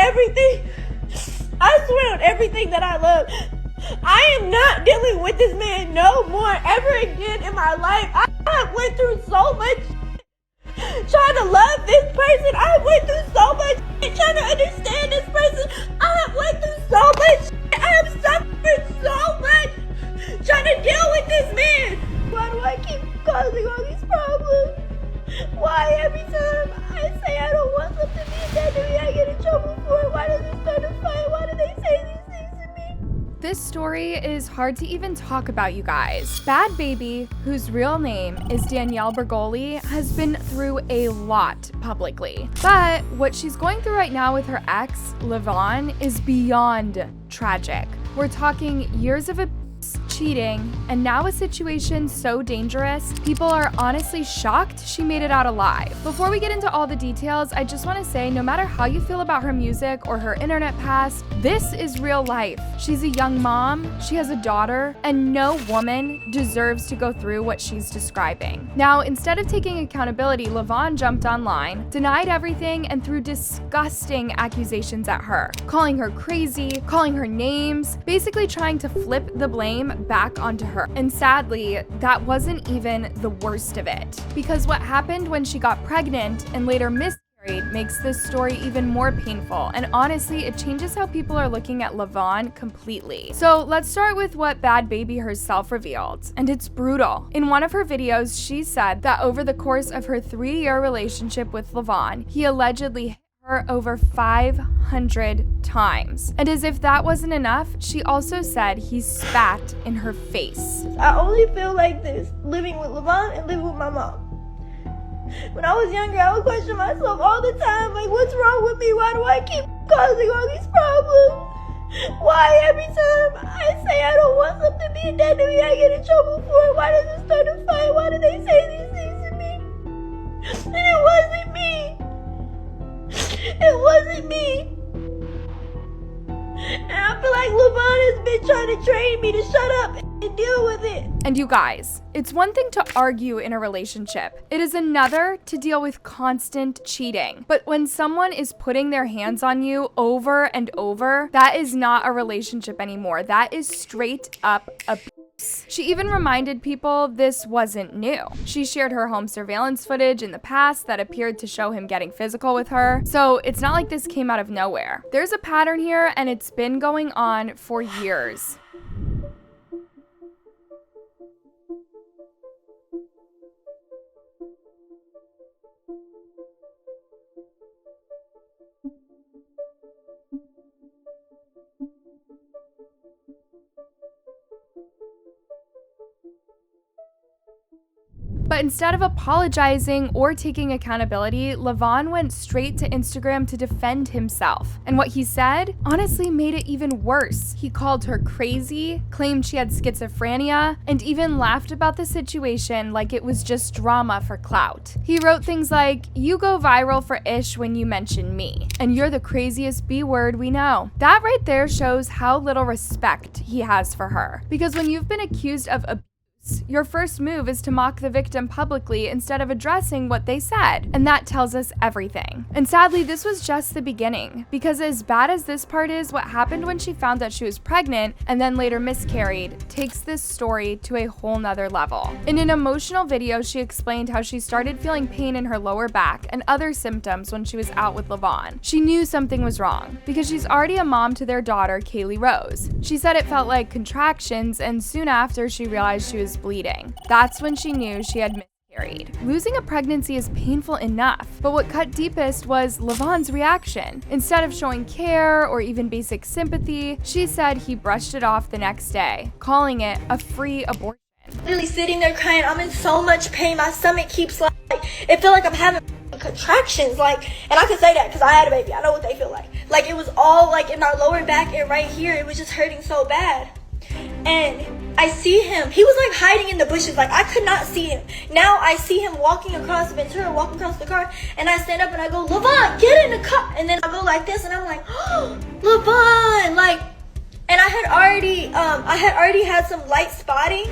everything. I swear on everything that I love. I am not dealing with this man no more ever again in my life. I have went through so much trying to love this person. I went through so much trying to understand this person. I have went through so much. I have suffered so much trying to deal with this man. Why do I keep causing all these problems? Why every time I say I don't want something to be done to me, I get in trouble for it? Why does it start a fight? Why do they say these things to me? This story is hard to even talk about, you guys. Bhad Bhabie, whose real name is Danielle Bregoli, has been through a lot publicly. But what she's going through right now with her ex, Leavonne, is beyond tragic. We're talking years of abuse, cheating, and now a situation so dangerous, people are honestly shocked she made it out alive. Before we get into all the details, I just want to say no matter how you feel about her music or her internet past, this is real life. She's a young mom, she has a daughter, and no woman deserves to go through what she's describing. Now, instead of taking accountability, Leavonne jumped online, denied everything, and threw disgusting accusations at her, calling her crazy, calling her names, basically trying to flip the blame back onto her. And sadly, that wasn't even the worst of it. Because what happened when she got pregnant and later miscarried makes this story even more painful. And honestly, it changes how people are looking at Leavonne completely. So let's start with what Bhad Bhabie herself revealed. And it's brutal. In one of her videos, she said that over the course of her 3-year relationship with Leavonne, he allegedly hit her over 500 times. And as if that wasn't enough, she also said he spat in her face. I only feel like this living with Leavonne and living with my mom. When I was younger, I would question myself all the time, like, what's wrong with me? Why do I keep causing all these problems? Why every time I say I don't want something being done to me, I get in trouble for it? Why does it start a fight? Why do they say these things to me? And it wasn't me. It wasn't me. And I feel like Leavonne has been trying to train me to shut up and deal with it. And you guys, it's one thing to argue in a relationship. It is another to deal with constant cheating. But when someone is putting their hands on you over and over, that is not a relationship anymore. That is straight up abuse. She even reminded people this wasn't new. She shared her home surveillance footage in the past that appeared to show him getting physical with her. So it's not like this came out of nowhere. There's a pattern here, and it's been going on for years. But instead of apologizing or taking accountability, Leavonne went straight to Instagram to defend himself. And what he said, honestly, made it even worse. He called her crazy, claimed she had schizophrenia, and even laughed about the situation like it was just drama for clout. He wrote things like, "You go viral for ish when you mention me, and you're the craziest B word we know." That right there shows how little respect he has for her. Because when you've been accused of abuse, your first move is to mock the victim publicly instead of addressing what they said. And that tells us everything. And sadly, this was just the beginning. Because as bad as this part is, what happened when she found that she was pregnant and then later miscarried takes this story to a whole nother level. In an emotional video, she explained how she started feeling pain in her lower back and other symptoms when she was out with Leavonne. She knew something was wrong because she's already a mom to their daughter, Kaylee Rose. She said it felt like contractions, and soon after she realized she was bleeding. That's when she knew she had miscarried. Losing a pregnancy is painful enough, but what cut deepest was Leavonne's reaction. Instead of showing care or even basic sympathy, she said he brushed it off the next day, calling it a free abortion. Literally sitting there crying, I'm in so much pain, my stomach keeps like, it feel like I'm having contractions, like, and I can say that because I had a baby, I know what they feel like. Like, it was all like in our lower back and right here, it was just hurting so bad. And I see him. He was like hiding in the bushes. Like, I could not see him. Now I see him walking across Ventura, walking across the car. And I stand up and I go, Leavonne, get in the car. And then I go like this and I'm like, oh, Leavonne. Like, and I had already had some light spotting.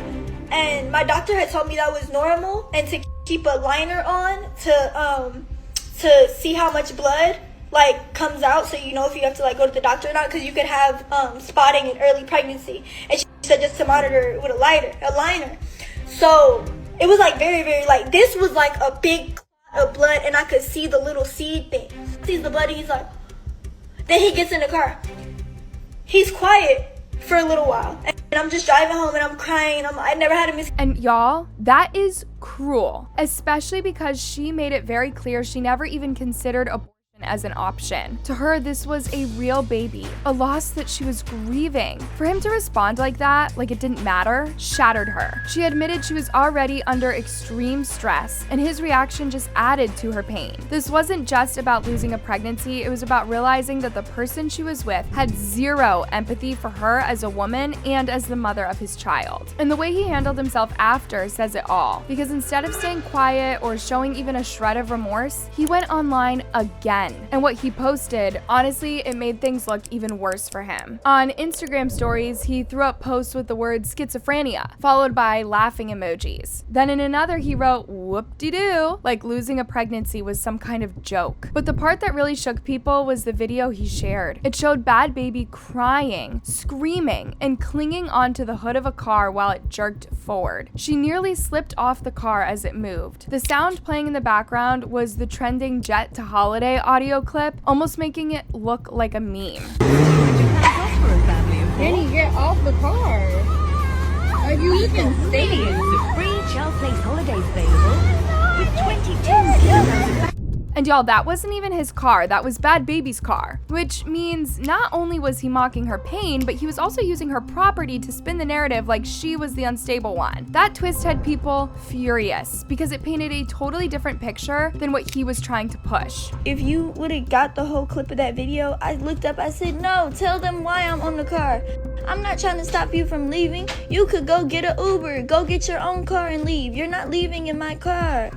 And my doctor had told me that was normal. And to keep a liner on to see how much blood like comes out, so you know if you have to like go to the doctor or not, because you could have spotting in early pregnancy. And she said just to monitor with a liner. So it was like very, very, like, this was like a big clot of blood, and I could see the little seed thing. Sees the blood, and he's like, then he gets in the car. He's quiet for a little while, and I'm just driving home and I'm crying. I never had a miscarriage. And y'all, that is cruel, especially because she made it very clear she never even considered abortion as an option. To her, this was a real baby, a loss that she was grieving. For him to respond like that, like it didn't matter, shattered her. She admitted she was already under extreme stress, and his reaction just added to her pain. This wasn't just about losing a pregnancy, it was about realizing that the person she was with had zero empathy for her as a woman and as the mother of his child. And the way he handled himself after says it all, because instead of staying quiet or showing even a shred of remorse, he went online again. And what he posted, honestly, it made things look even worse for him. On Instagram stories, he threw up posts with the word schizophrenia, followed by laughing emojis. Then in another, he wrote, whoop-de-doo, like losing a pregnancy was some kind of joke. But the part that really shook people was the video he shared. It showed Bhad Bhabie crying, screaming, and clinging onto the hood of a car while it jerked forward. She nearly slipped off the car as it moved. The sound playing in the background was the trending Jet to Holiday audio clip, almost making it look like a meme. Danny, get off the car. Are you even staying? Free child place holidays available with 22 kilos of And y'all, that wasn't even his car, that was Bhad Bhabie's car. Which means not only was he mocking her pain, but he was also using her property to spin the narrative like she was the unstable one. That twist had people furious, because it painted a totally different picture than what he was trying to push. If you would have got the whole clip of that video, I looked up, I said, no, tell them why I'm on the car. I'm not trying to stop you from leaving. You could go get an Uber, go get your own car and leave. You're not leaving in my car.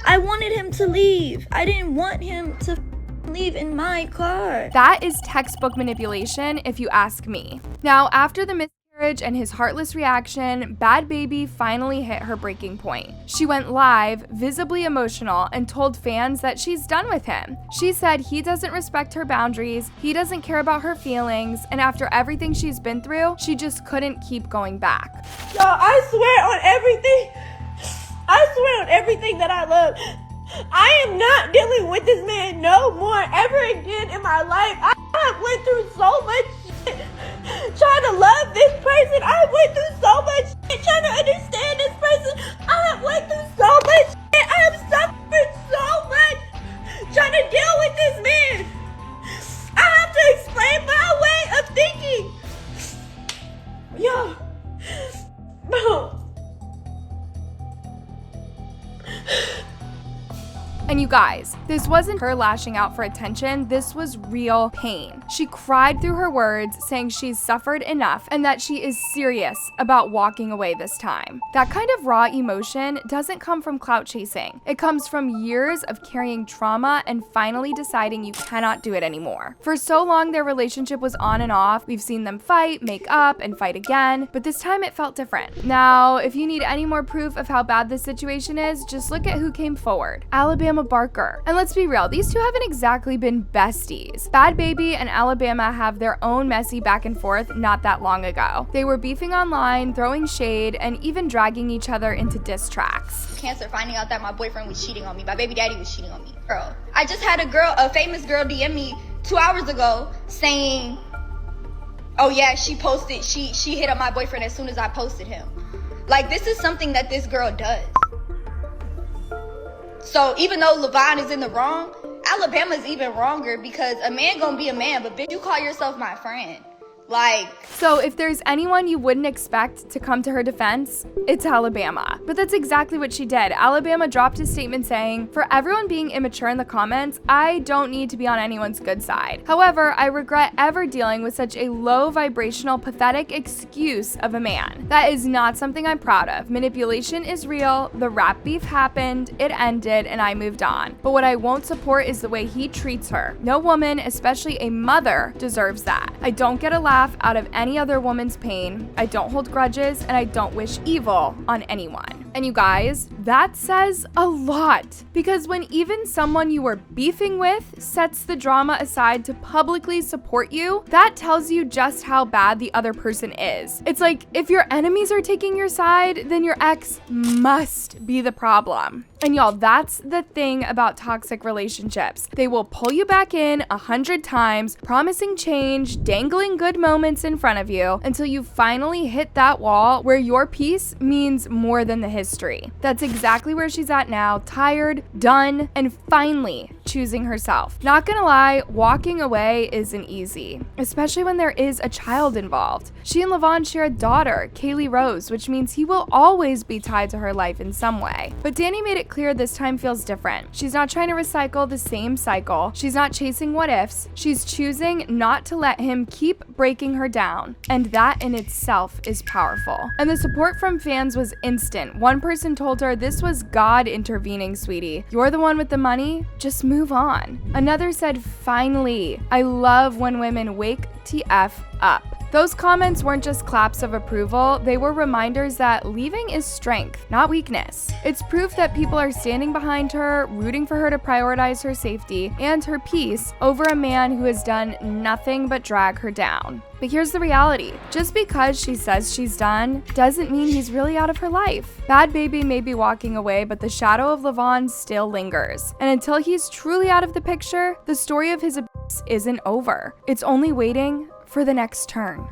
I wanted him to leave. I didn't want him to leave in my car. That is textbook manipulation, if you ask me. Now, after the miscarriage and his heartless reaction, Bhad Bhabie finally hit her breaking point. She went live, visibly emotional, and told fans that she's done with him. She said he doesn't respect her boundaries, he doesn't care about her feelings, and after everything she's been through, she just couldn't keep going back. Y'all, I swear on everything that I love, I am not dealing with this man no more ever again in my life. I have went through so much shit trying to love this person. I went through so much shit trying to understand this person. I have went through so much shit. I have suffered so much trying to deal with this man. I have to explain my way of thinking. Yo, bro. And you guys, this wasn't her lashing out for attention, this was real pain. She cried through her words, saying she's suffered enough and that she is serious about walking away this time. That kind of raw emotion doesn't come from clout chasing. It comes from years of carrying trauma and finally deciding you cannot do it anymore. For so long, their relationship was on and off. We've seen them fight, make up, and fight again, but this time it felt different. Now, if you need any more proof of how bad this situation is, just look at who came forward. Alabama Barker. And let's be real, these two haven't exactly been besties. Bhad Bhabie and Alabama have their own messy back and forth not that long ago. They were beefing online, throwing shade, and even dragging each other into diss tracks. Cancer finding out that my boyfriend was cheating on me. My baby daddy was cheating on me. Girl, I just had a famous girl DM me 2 hours ago saying, oh yeah, she hit up my boyfriend as soon as I posted him. Like, this is something that this girl does. So even though Leavonne is in the wrong, Alabama's even wronger, because a man gonna be a man, but bitch, you call yourself my friend. Like, so if there's anyone you wouldn't expect to come to her defense, it's Alabama. But that's exactly what she did. Alabama dropped a statement saying, for everyone being immature in the comments, I don't need to be on anyone's good side. However, I regret ever dealing with such a low vibrational, pathetic excuse of a man. That is not something I'm proud of. Manipulation is real, the rap beef happened, it ended, and I moved on. But what I won't support is the way he treats her. No woman, especially a mother, deserves that. I don't get a laugh out of any other woman's pain, I don't hold grudges, and I don't wish evil on anyone. And you guys, that says a lot. Because when even someone you were beefing with sets the drama aside to publicly support you, that tells you just how bad the other person is. It's like, if your enemies are taking your side, then your ex must be the problem. And y'all, that's the thing about toxic relationships. They will pull you back in 100 times, promising change, dangling good moments in front of you, until you finally hit that wall where your peace means more than the history. That's exactly where she's at now, tired, done, and finally choosing herself. Not gonna lie, walking away isn't easy, especially when there is a child involved. She and Leavonne share a daughter, Kaylee Rose, which means he will always be tied to her life in some way. But Danny made it clear this time feels different. She's not trying to recycle the same cycle. She's not chasing what ifs. She's choosing not to let him keep breaking her down. And that in itself is powerful. And the support from fans was instant. One person told her, "This was God intervening, sweetie. You're the one with the money. Just move on." Another said, "Finally. I love when women wake TF up." Those comments weren't just claps of approval, they were reminders that leaving is strength, not weakness. It's proof that people are standing behind her, rooting for her to prioritize her safety and her peace over a man who has done nothing but drag her down. But here's the reality. Just because she says she's done doesn't mean he's really out of her life. Bhad Bhabie may be walking away, but the shadow of Leavonne still lingers. And until he's truly out of the picture, the story of his abuse isn't over. It's only waiting for the next turn.